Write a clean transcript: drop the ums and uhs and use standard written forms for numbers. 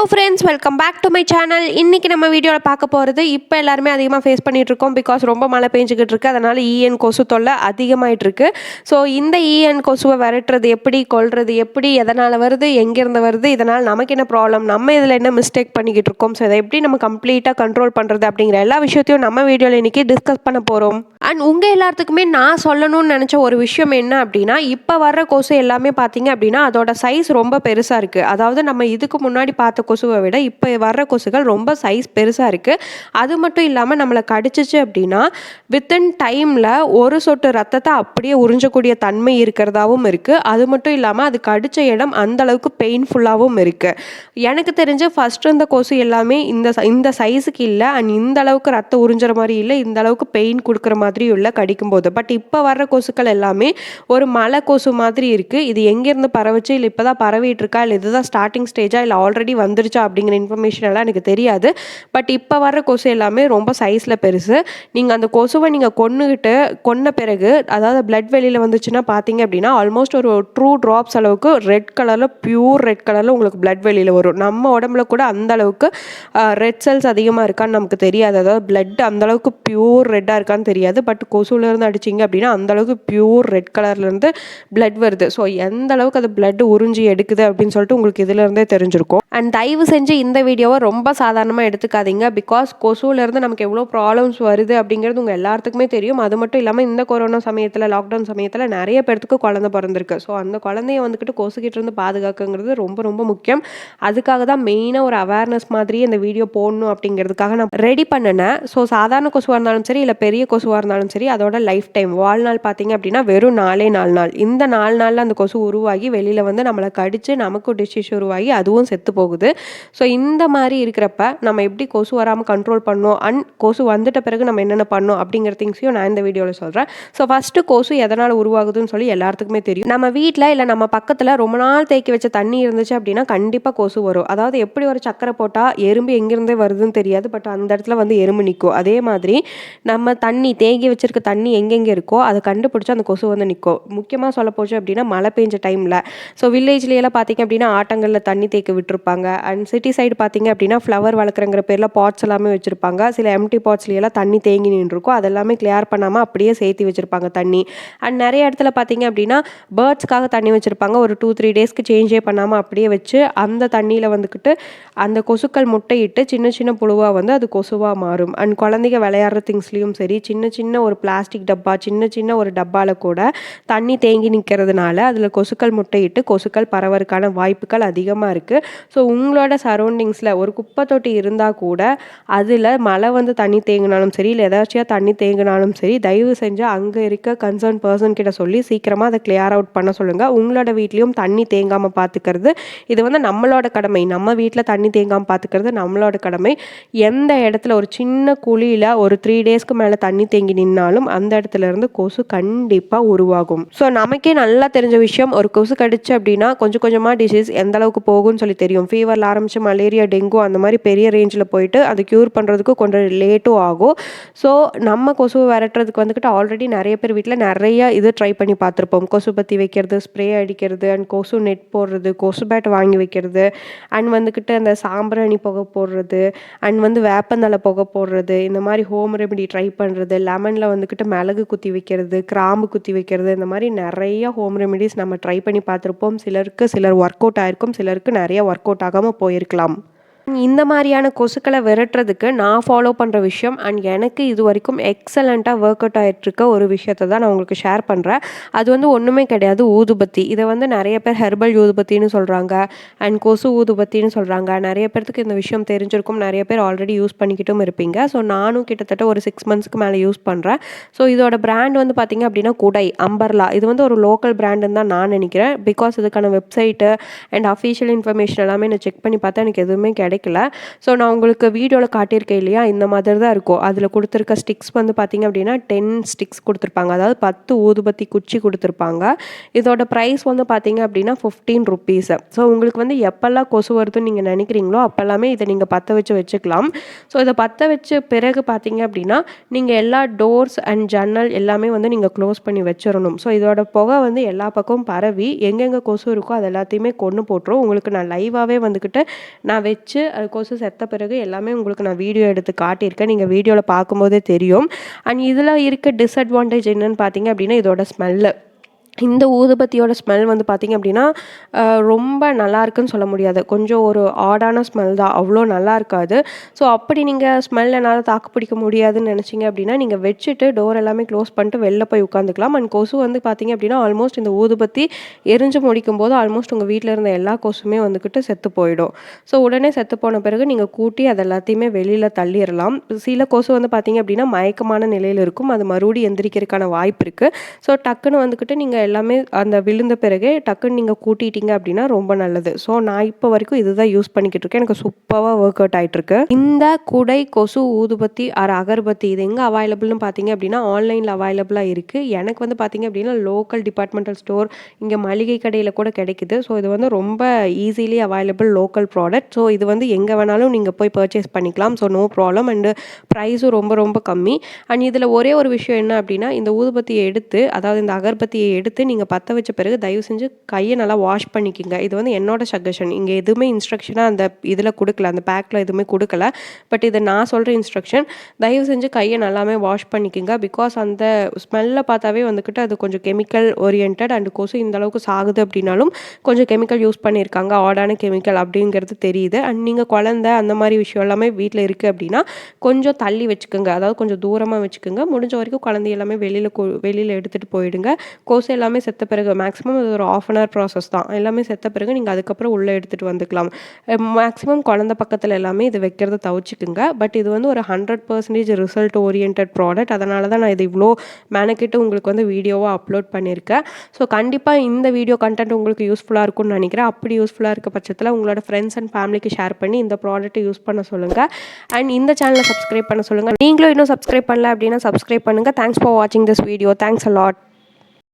Hello friends, welcome back to my channel. இன்றைக்கி நம்ம வீடியோவில் பார்க்க போகிறது இப்போ எல்லாருமே அதிகமாக ஃபேஸ் பண்ணிகிட்ருக்கோம். பிகாஸ் ரொம்ப மழை பெஞ்சிக்கிட்டு இருக்குது. அதனால் ஈஎன் கொசு தொல்லை அதிகமாகிட்டுருக்கு. ஸோ இந்த ஈஎன் கொசுவை விரட்டுறது எப்படி, கொல்றது எப்படி, எதனால் வருது, எங்கேருந்து வருது, இதனால் நமக்கு என்ன ப்ராப்ளம், நம்ம இதில் என்ன மிஸ்டேக் பண்ணிக்கிட்டு இருக்கோம், ஸோ இதை எப்படி நம்ம கம்ப்ளீட்டாக கண்ட்ரோல் பண்ணுறது அப்படிங்கிற எல்லா விஷயத்தையும் நம்ம வீடியோவில் இன்றைக்கி டிஸ்கஸ் பண்ண போகிறோம். அண்ட் உங்கள் எல்லாத்துக்குமே நான் சொல்லணும்னு நினச்ச ஒரு விஷயம் என்ன அப்படின்னா, இப்போ வர்ற கொசு எல்லாமே பார்த்தீங்க அப்படின்னா அதோட சைஸ் ரொம்ப பெருசாக இருக்குது. அதாவது நம்ம இதுக்கு முன்னாடி பார்த்த கொசுவை விட இப்போ வர்ற கொசுகள் ரொம்ப சைஸ் பெருசாக இருக்குது. அது மட்டும் இல்லாமல் நம்மளை கடிச்சிச்சு அப்படின்னா வித்தின் டைமில் ஒரு சொட்டு ரத்தத்தை அப்படியே உறிஞ்சக்கூடிய தன்மை இருக்கிறதாவும் இருக்குது. அது மட்டும் இல்லாமல் அது கடித்த இடம் அந்தளவுக்கு பெயின்ஃபுல்லாகவும் இருக்குது. எனக்கு தெரிஞ்சு ஃபஸ்ட்டு இந்த கொசு எல்லாமே இந்த சைஸுக்கு இல்லை, அண்ட் இந்த அளவுக்கு ரத்தம் உறிஞ்சுற மாதிரி இல்லை, இந்த அளவுக்கு பெயின் கொடுக்குற மாதிரி இல்லை கடிக்கும்போது. பட் இப்போ வர்ற கொசுக்கள் எல்லாமே ஒரு மலை கொசு மாதிரி இருக்குது. இது எங்கேருந்து பரவுச்சு, இல்லை இப்போ தான் பரவிட்டு இருக்கா, இல்லை இதுதான் ஸ்டார்டிங் ஸ்டேஜா, இல்லை ஆல்ரெடி வந்துருச்சா அப்படிங்கிற இன்ஃபர்மேஷன் எல்லாம் எனக்கு தெரியாது. பட் இப்போ வர்ற கொசு எல்லாமே ரொம்ப சைஸில் பெருசு. நீங்கள் அந்த கொசுவை நீங்கள் கொன்ன பிறகு, அதாவது பிளட் வெளியில் வந்துச்சுன்னா பார்த்தீங்க அப்படின்னா ஆல்மோஸ்ட் ஒரு 2 ட்ராப்ஸ் அளவுக்கு ரெட் கலரில், பியூர் ரெட் கலரில் உங்களுக்கு பிளட் வெளியில் வரும். நம்ம உடம்புல கூட அந்த அளவுக்கு ரெட் செல்ஸ் அதிகமாக இருக்கான்னு நமக்கு தெரியாது. அதாவது பிளட் அந்தளவுக்கு பியூர் ரெட்டாக இருக்கான்னு தெரியாது. பட் கொசுலேருந்து அடிச்சிங்க அப்படின்னா அந்தளவுக்கு பியூர் ரெட் கலர்லேருந்து பிளட் வருது. ஸோ எந்த அளவுக்கு அது பிளட் உறிஞ்சி எடுக்குது அப்படின்னு சொல்லிட்டு உங்களுக்கு இதிலேருந்தே தெரிஞ்சிருக்கும். அண்ட் தயவு செஞ்சு இந்த வீடியோவை ரொம்ப சாதாரணமாக எடுத்துக்காதீங்க. பிகாஸ் கொசுவிலேருந்து நமக்கு எவ்வளோ ப்ராப்ளம்ஸ் வருது அப்படிங்கிறது உங்கள் எல்லாத்துக்குமே தெரியும். அது மட்டும் இல்லாமல் இந்த கொரோனா சமயத்தில், லாக்டவுன் சமயத்தில் நிறைய பேர்த்துக்கு குழந்தை பிறந்திருக்கு. ஸோ அந்த குழந்தைய வந்துக்கிட்டு கொசுக்கிட்டேருந்து பாதுகாக்குங்கிறது ரொம்ப ரொம்ப முக்கியம். அதுக்காக தான் மெயினாக ஒரு அவேர்னஸ் மாதிரி இந்த வீடியோ போடணும் அப்படிங்கிறதுக்காக நான் ரெடி பண்ணினேன். ஸோ சாதாரண கொசுவாக இருந்தாலும் சரி, இல்லை பெரிய கொசுவாக இருந்தாலும் சரி, அதோட லைஃப் டைம் வாழ்நாள் பார்த்தீங்க அப்படின்னா வெறும் 4 நாள். இந்த 4 நாளில் அந்த கொசு உருவாகி வெளியில் வந்து நம்மளை கடித்து நமக்கு டிசீஸ் உருவாகி அதுவும் செத்து போகுது. ஸோ இந்த மாதிரி இருக்கிறப்ப நம்ம எப்படி கொசு வராமல் கண்ட்ரோல் பண்ணோம், அண்ட் கொசு வந்துட்ட பிறகு நம்ம என்னென்ன பண்ணோம் அப்படிங்கிற திங்ஸையும் நான் இந்த வீடியோவில் சொல்கிறேன். ஸோ ஃபஸ்ட்டு கொசு எதனால் உருவாகுதுன்னு சொல்லி எல்லாத்துக்குமே தெரியும். நம்ம வீட்டில் இல்லை நம்ம பக்கத்தில் ரொம்ப நாள் தேக்கி வச்ச தண்ணி இருந்துச்சு அப்படின்னா கண்டிப்பாக கொசு வரும். அதாவது எப்படி ஒரு சக்கரை போட்டால் எறும்பு எங்கேருந்தே வருதுன்னு தெரியாது, பட் அந்த இடத்துல வந்து எறும்பு நிற்கும். அதே மாதிரி நம்ம தண்ணி தேக்கி வச்சிருக்க தண்ணி எங்கெங்கே இருக்கோ அதை கண்டுபிடிச்சி அந்த கொசு வந்து நிற்கும். முக்கியமாக சொல்ல போச்சு அப்படின்னா மழை பெஞ்ச டைமில். ஸோ வில்லேஜ்லையெல்லாம் பார்த்தீங்க அப்படின்னா ஆட்டங்களில் தண்ணி தேக்க விட்டுருப்பாங்க. அண்ட் சிட்டி சைடு பார்த்தீங்க அப்படின்னா ஃப்ளவர் வளர்க்குறங்கிற பேரில் பாட்ஸ் எல்லாமே வச்சுருப்பாங்க. சில எம்டி பாட்ஸ்லையெல்லாம் தண்ணி தேங்கி நின்றுருக்கும். அதெல்லாமே கிளியர் பண்ணாமல் அப்படியே சேர்த்து வச்சுருப்பாங்க தண்ணி. அண்ட் நிறைய இடத்துல பார்த்தீங்க அப்படின்னா பேர்ட்ஸ்க்காக தண்ணி வச்சுருப்பாங்க. ஒரு 2-3 டேஸ்க்கு சேஞ்சே பண்ணாமல் அப்படியே வச்சு அந்த தண்ணியில் வந்துக்கிட்டு அந்த கொசுக்கள் முட்டையிட்டு சின்ன சின்ன புழுவாக வந்து அது கொசுவாக மாறும். அண்ட் குழந்தைங்க விளையாடுற திங்ஸ்லேயும் சரி, சின்ன சின்ன ஒரு பிளாஸ்டிக் டப்பா, சின்ன ஒரு டப்பாவில் கூட தண்ணி தேங்கி நிற்கிறதுனால அதில் கொசுக்கள் முட்டையிட்டு கொசுக்கள் பரவறதுக்கான வாய்ப்புகள் அதிகமாக இருக்குது. ஸோ உங்களோட சரௌண்டிங்ஸில் ஒரு குப்பை தொட்டி இருந்தால் கூட அதில் மழை வந்து தண்ணி தேங்கினாலும் சரி, இல்லை ஏதாச்சும் தண்ணி தேங்கினாலும் சரி, தயவு செஞ்சு அங்கே இருக்க கன்சர்ன் பர்சன் கிட்ட சொல்லி சீக்கிரமாக அதை கிளியர் அவுட் பண்ண சொல்லுங்கள். உங்களோட வீட்லேயும் தண்ணி தேங்காமல் பார்த்துக்கிறது இது வந்து நம்மளோட கடமை. நம்ம வீட்டில் தண்ணி தேங்காமல் பார்த்துக்கிறது நம்மளோட கடமை. எந்த இடத்துல ஒரு சின்ன குழியில் ஒரு 3 டேஸ்க்கு மேலே தண்ணி தேங்கி நின்னாலும் அந்த இடத்துல இருந்து கொசு கண்டிப்பாக உருவாகும். ஸோ நமக்கே நல்லா தெரிஞ்ச விஷயம், ஒரு கொசு கடிச்சு அப்படின்னா கொஞ்சம் கொஞ்சமாக டிசீஸ் எந்த அளவுக்கு போகும்னு சொல்லி தெரியும். ஃபீவரில் ஆரம்பித்து மலேரியா, டெங்கு அந்த மாதிரி பெரிய ரேஞ்சில் போயிட்டு அது க்யூர் பண்ணுறதுக்கு கொஞ்சம் லேட்டும் ஆகும். ஸோ நம்ம கொசுவை விரட்டுறதுக்கு வந்துக்கிட்டு ஆல்ரெடி நிறைய பேர் வீட்டில் நிறைய இது ட்ரை பண்ணி பார்த்துருப்போம். கொசு பற்றி வைக்கிறது, ஸ்ப்ரே அடிக்கிறது, அண்ட் கொசு நெட் போடுறது, கொசு பேட் வாங்கி வைக்கிறது, அண்ட் வந்துக்கிட்டு அந்த சாம்பிராணி புகை போடுறது, அண்ட் வந்து வேப்பந்தலை புகை போடுறது, இந்த மாதிரி ஹோம் ரெமெடி ட்ரை பண்ணுறது, லெமனில் வந்துக்கிட்டு மிளகு குத்தி வைக்கிறது, கிராம்பு குத்தி வைக்கிறது, இந்த மாதிரி நிறைய ஹோம் ரெமெடிஸ் நம்ம ட்ரை பண்ணி பார்த்துருப்போம். சிலர் ஒர்க் அவுட் ஆகிருக்கும், சிலருக்கு நிறைய ஒர்க் அவுட் ஆகாமல் போயிருக்கலாம். இந்த மாதிரியான கொசுக்களை விரட்டுறதுக்கு நான் ஃபாலோ பண்ணுற விஷயம், அண்ட் எனக்கு இது வரைக்கும் எக்ஸலண்ட்டாக ஒர்க் அவுட் ஆகிட்டுருக்க ஒரு விஷயத்தை தான் நான் உங்களுக்கு ஷேர் பண்ணுறேன். அது வந்து ஒன்றுமே கிடையாது, ஊதுபத்தி. இதை வந்து நிறைய பேர் ஹெர்பல் ஊதுபத்தின்னு சொல்கிறாங்க, அண்ட் கொசு ஊதுபத்தின்னு சொல்கிறாங்க. நிறைய பேர்த்துக்கு இந்த விஷயம் தெரிஞ்சிருக்கும், நிறைய பேர் ஆல்ரெடி யூஸ் பண்ணிக்கிட்டும் இருப்பீங்க. ஸோ நானும் கிட்டத்தட்ட ஒரு 6 மந்த்ஸ்க்கு மேலே யூஸ் பண்ணுறேன். ஸோ இதோட பிராண்ட் வந்து பார்த்திங்க அப்படின்னா குடை, அம்பர்லா. இது வந்து ஒரு லோக்கல் பிராண்டுன்னு தான் நான் நினைக்கிறேன். பிகாஸ் இதுக்கான வெப்சைட்டு அண்ட் அஃபீஷியல் இன்ஃபர்மேஷன் எல்லாமே நான் செக் பண்ணி பார்த்தா எனக்கு எதுவுமே கிடைக்கல. ஸோ நான் உங்களுக்கு வீடியோவில் காட்டியிருக்கேன் இல்லையா, இந்த மாதிரி தான் இருக்கும். அதில் கொடுத்துருக்க ஸ்டிக்ஸ் வந்து பார்த்திங்க அப்படின்னா 10 ஸ்டிக்ஸ் கொடுத்துருப்பாங்க. அதாவது 10 ஊதுபத்தி குச்சி கொடுத்துருப்பாங்க. இதோட ப்ரைஸ் வந்து பார்த்திங்க அப்படின்னா 15 ருப்பீஸு. ஸோ உங்களுக்கு வந்து எப்போல்லாம் கொசு வருதுன்னு நீங்கள் நினைக்கிறீங்களோ அப்போல்லாமே இதை நீங்கள் பற்ற வச்சுக்கலாம். ஸோ இதை பற்ற வச்ச பிறகு பார்த்திங்க அப்படின்னா நீங்கள் எல்லா டோர்ஸ் அண்ட் ஜன்னல் எல்லாமே வந்து நீங்கள் க்ளோஸ் பண்ணி வச்சிடணும். ஸோ இதோட புகை வந்து எல்லா பக்கமும் பரவி எங்கெங்கே கொசு இருக்கோ அது எல்லாத்தையுமே கொன்று போட்டுரும். உங்களுக்கு நான் லைவாகவே வந்துக்கிட்டு நான் வச்சு அது கொசு செத்த பிறகு எல்லாமே உங்களுக்கு நான் வீடியோ எடுத்து காட்டியிருக்கேன். நீங்கள் வீடியோவில் பார்க்கும்போதே தெரியும். அண்ட் இதில் இருக்க டிஸ்அட்வான்டேஜ் என்னன்னு பார்த்தீங்க அப்படின்னா இதோட ஸ்மெல்லு. இந்த ஊதுபத்தியோட ஸ்மெல் வந்து பார்த்திங்க அப்படின்னா ரொம்ப நல்லா இருக்குன்னு சொல்ல முடியாது. கொஞ்சம் ஒரு ஆடான ஸ்மெல் தான், அவ்வளோ நல்லா இருக்காது. ஸோ அப்படி நீங்கள் ஸ்மெல் என்னால் தாக்கு பிடிக்க முடியாதுன்னு நினச்சிங்க அப்படின்னா நீங்கள் வச்சுட்டு டோர் எல்லாமே க்ளோஸ் பண்ணிட்டு வெளில போய் உட்காந்துக்கலாம். அண்ட் கொசு வந்து பார்த்திங்க அப்படின்னா ஆல்மோஸ்ட் இந்த ஊதுபத்தி எரிஞ்சு முடிக்கும் போது ஆல்மோஸ்ட் உங்கள் வீட்டில் இருந்த எல்லா கொசுமே வந்துக்கிட்டு செத்து போயிடும். ஸோ உடனே செத்து போன பிறகு நீங்கள் கூட்டி அது எல்லாத்தையுமே வெளியில் தள்ளிடலாம். சில கொசு வந்து பார்த்திங்க அப்படின்னா மயக்கமான நிலையில் இருக்கும், அது மறுபடியும் எந்திரிக்கிறதுக்கான வாய்ப்பு இருக்குது. ஸோ டக்குன்னு வந்துக்கிட்டு நீங்கள் எல்லாமே அந்த விழுந்த பிறகு டக்குன்னு நீங்கள் கூட்டிட்டீங்க அப்படின்னா ரொம்ப நல்லது. ஸோ நான் இப்போ வரைக்கும் இதுதான் யூஸ் பண்ணிக்கிட்டு இருக்கேன். எனக்கு சூப்பராக ஒர்க் அவுட் ஆகிட்டுருக்கு. இந்த குடை கொசு ஊதுபத்தி அகர்பத்தி இது எங்கே அவைலபிள்னு பார்த்தீங்க அப்படின்னா ஆன்லைனில் அவைலபிளாக இருக்குது. எனக்கு வந்து பார்த்தீங்க அப்படின்னா லோக்கல் டிபார்ட்மெண்டல் ஸ்டோர் இங்கே மளிகை கடையில் கூட கிடைக்குது. ஸோ இது வந்து ரொம்ப easily available local product. So இது வந்து எங்கே வேணாலும் நீங்கள் போய் பர்ச்சேஸ் பண்ணிக்கலாம். So no problem. அண்டு ப்ரைஸும் ரொம்ப ரொம்ப கம்மி. அண்ட் இதில் ஒரே ஒரு விஷயம் என்ன அப்படின்னா இந்த ஊதுபத்தியை எடுத்து, அதாவது இந்த அகர்பத்தியை எடுத்து நீங்கள் பற்ற வச்ச பிறகு தயவு செஞ்சு கையை நல்லா வாஷ் பண்ணிக்கோங்க. இது வந்து என்னோட சஜஷன். இங்கே எதுவுமே இன்ஸ்ட்ரக்ஷனாக அந்த இதில் கொடுக்கல, அந்த பேக்கில் எதுவுமே கொடுக்கல. பட் இது நான் சொல்கிற இன்ஸ்ட்ரக்ஷன். தயவு செஞ்சு கையை நல்லாமே வாஷ் பண்ணிக்கோங்க. பிகாஸ் அந்த ஸ்மெல்லை பார்த்தாவே வந்துக்கிட்டு அது கொஞ்சம் கெமிக்கல் ஓரியன்ட். அண்ட் கொசு இந்த அளவுக்கு சாகுது அப்படின்னாலும் கொஞ்சம் கெமிக்கல் யூஸ் பண்ணியிருக்காங்க, ஆடான கெமிக்கல் அப்படிங்கிறது தெரியுது. அண்ட் நீங்கள் குழந்தை அந்த மாதிரி விஷயம் எல்லாமே வீட்டில் இருக்குது அப்படின்னா கொஞ்சம் தள்ளி வச்சுக்கோங்க, அதாவது கொஞ்சம் தூரமாக வச்சுக்கோங்க. முடிஞ்ச வரைக்கும் குழந்தை எல்லாமே வெளியில் எடுத்துகிட்டு போயிடுங்க. கொசு எல்லாமே செத்த பிறகு மேக்ஸிமம் அது ஒரு 1/2 hour ப்ராசஸ் தான். எல்லாமே செத்த பிறகு நீங்கள் அதுக்கப்புறம் உள்ளே எடுத்துகிட்டு வந்துக்கலாம். மேக்ஸிமம் குழந்தை பக்கத்தில் எல்லாமே இது வைக்கிறத தவிச்சுக்குங்க. பட் இது வந்து ஒரு 100% ரிசல்ட் ஓரியன்ட் ப்ராடக்ட். அதனால தான் நான் இது இவ்வளோ மெனக்கிட்டு உங்களுக்கு வந்து வீடியோவாக அப்லோட் பண்ணியிருக்கேன். ஸோ கண்டிப்பாக இந்த வீடியோ கண்டென்ட் உங்களுக்கு யூஸ்ஃபுல்லாக இருக்கும்னு நினைக்கிறேன். அப்படி யூஸ்ஃபுல்லாக இருக்க பட்சத்தில் உங்களோட ஃப்ரெண்ட்ஸ் அண்ட் ஃபேமிலிக்கு ஷேர் பண்ணி இந்த ப்ராடக்ட்டை யூஸ் பண்ண சொல்லுங்கள். அண்ட் இந்த சேனலை சப்ஸ்கிரைப் பண்ண சொல்லுங்கள். நீங்களும் இன்னும் சப்ஸ்கிரைப் பண்ணல அப்படின்னா சப்ஸ்கிரைப் பண்ணுங்கள். தேங்க்ஸ் ஃபார் வாட்சிங் this video. Thanks a lot.